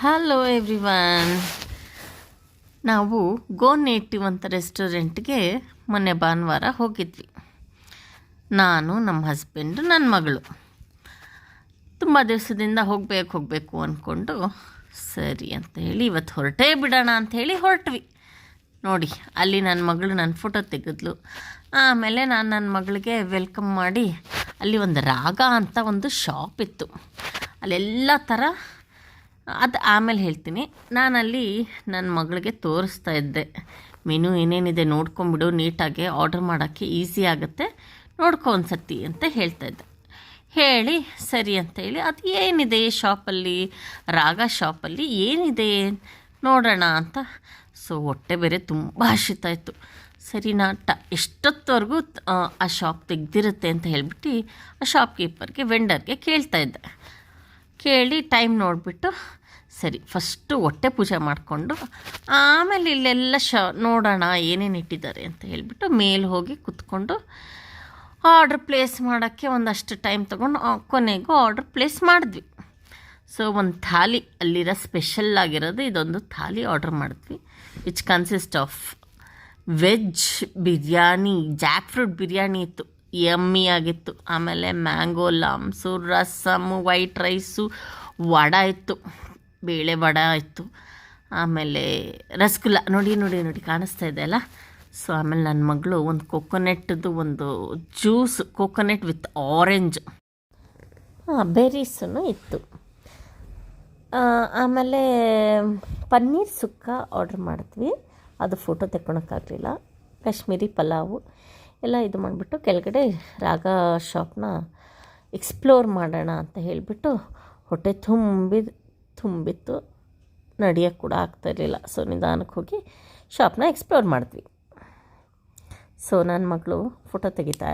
Hello everyone. ನಾವು ಗೋ native ಅಂತ ರೆಸ್ಟೋರೆಂಟ್ಗೆ ಮೊನ್ನೆ ಭಾನುವಾರ ಹೋಗಿದ್ವಿ. ನಾನು, ನಮ್ಮ ಹಸ್ಬೆಂಡು, ನನ್ನ ಮಗಳು. ತುಂಬ ದಿವಸದಿಂದ ಹೋಗಬೇಕು ಅಂದ್ಕೊಂಡು ಸರಿ ಅಂತ ಹೇಳಿ ಇವತ್ತು ಹೊರಟೇ ಬಿಡೋಣ ಅಂಥೇಳಿ ಹೊರಟ್ವಿ. ನೋಡಿ, ಅಲ್ಲಿ ನನ್ನ ಮಗಳು ನನ್ನ ಫೋಟೋ ತೆಗೆದ್ಲು. ಆಮೇಲೆ ನಾನು ನನ್ನ ಮಗಳಿಗೆ ವೆಲ್ಕಮ್ ಮಾಡಿ ಅಲ್ಲಿ ಒಂದು ರಾಗ ಅಂತ ಒಂದು ಶಾಪ್ ಇತ್ತು. ಅಲ್ಲೆಲ್ಲ ಥರ, ಅದು ಆಮೇಲೆ ಹೇಳ್ತೀನಿ. ನಾನಲ್ಲಿ ನನ್ನ ಮಗಳಿಗೆ ತೋರಿಸ್ತಾ ಇದ್ದೆ, ಮೆನು ಏನೇನಿದೆ ನೋಡ್ಕೊಂಬಿಡು, ನೀಟಾಗಿ ಆರ್ಡ್ರ್ ಮಾಡೋಕ್ಕೆ ಈಸಿ ಆಗುತ್ತೆ, ನೋಡ್ಕೊ ಒಂದು ಸತಿ ಅಂತ ಹೇಳ್ತಾಯಿದ್ದೆ. ಹೇಳಿ ಸರಿ ಅಂತೇಳಿ ಅದು ಏನಿದೆ ಶಾಪಲ್ಲಿ, ರಾಗ ಶಾಪಲ್ಲಿ ಏನಿದೆ ನೋಡೋಣ ಅಂತ. ಸೊ ಹೊಟ್ಟೆ ಬೇರೆ ತುಂಬ ಹಸಿತಾಯಿತ್ತು. ಸರಿ, ಎಷ್ಟೊತ್ತವರೆಗೂ ಆ ಶಾಪ್ ತೆಗ್ದಿರುತ್ತೆ ಅಂತ ಹೇಳ್ಬಿಟ್ಟು ಆ ಶಾಪ್ ಕೀಪರ್ಗೆ, ವೆಂಡರ್ಗೆ ಕೇಳ್ತಾಯಿದ್ದೆ. ಕೇಳಿ ಟೈಮ್ ನೋಡಿಬಿಟ್ಟು ಸರಿ ಫಸ್ಟು ಹೊಟ್ಟೆ ಪೂಜೆ ಮಾಡಿಕೊಂಡು ಆಮೇಲೆ ಇಲ್ಲೆಲ್ಲ ನೋಡೋಣ ಏನೇನು ಇಟ್ಟಿದ್ದಾರೆ ಅಂತ ಹೇಳಿಬಿಟ್ಟು ಮೇಲೆ ಹೋಗಿ ಕೂತ್ಕೊಂಡು ಆರ್ಡ್ರ್ ಪ್ಲೇಸ್ ಮಾಡೋಕ್ಕೆ ಒಂದಷ್ಟು ಟೈಮ್ ತೊಗೊಂಡು ಕೊನೆಗೂ ಆರ್ಡ್ರ್ ಪ್ಲೇಸ್ ಮಾಡಿದ್ವಿ. ಸೊ ಒಂದು ಥಾಲಿ, ಅಲ್ಲಿರೋ ಸ್ಪೆಷಲ್ ಆಗಿರೋದು ಇದೊಂದು ಥಾಲಿ ಆರ್ಡ್ರ್ ಮಾಡಿದ್ವಿ, which consist of veg biryani, jackfruit biryani ಇತ್ತು, ಯಮ್ಮಿ ಆಗಿತ್ತು. ಆಮೇಲೆ ಮ್ಯಾಂಗೋ ಲಾಮ್ಸು, ರಸಮು, ವೈಟ್ ರೈಸು, ವಡ ಇತ್ತು, ಬೇಳೆ ವಡ ಇತ್ತು. ಆಮೇಲೆ ರಸಗುಲ್ಲ ನೋಡಿ ಕಾಣಿಸ್ತಾ ಇದೆ ಅಲ್ಲ. ಸೊ ಆಮೇಲೆ ನನ್ನ ಮಗಳು ಒಂದು ಕೊಕೊನೆಟ್ದು ಒಂದು ಜ್ಯೂಸ್, ಕೊಕೊನೆಟ್ ವಿತ್ ಆರೆಂಜ್, ಬೆರೀಸೂ ಇತ್ತು. ಆಮೇಲೆ ಪನ್ನೀರ್ ಸುಕ್ಕ ಆರ್ಡ್ರ್ ಮಾಡಿದ್ವಿ, ಅದು ಫೋಟೋ ತೆಕ್ಕೊಳಕ್ಕಾಗಲಿಲ್ಲ. ಕಾಶ್ಮೀರಿ ಪಲಾವು ಎಲ್ಲ ಇದು ಮಾಡಿಬಿಟ್ಟು ಕೆಳಗಡೆ ರಾಗ ಶಾಪ್ನ ಎಕ್ಸ್ಪ್ಲೋರ್ ಮಾಡೋಣ ಅಂತ ಹೇಳಿಬಿಟ್ಟು ಹೊಟ್ಟೆ ತುಂಬಿತ್ತು, ನಡೆಯೋಕ್ಕೆ ಕೂಡ ಆಗ್ತಾಯಿರಲಿಲ್ಲ. ಸೊ ನಿಧಾನಕ್ಕೆ ಹೋಗಿ ಶಾಪ್ನ ಎಕ್ಸ್ಪ್ಲೋರ್ ಮಾಡಿದ್ವಿ. ಸೊ ನನ್ನ ಮಗಳು ಫೋಟೋ ತೆಗಿತಾ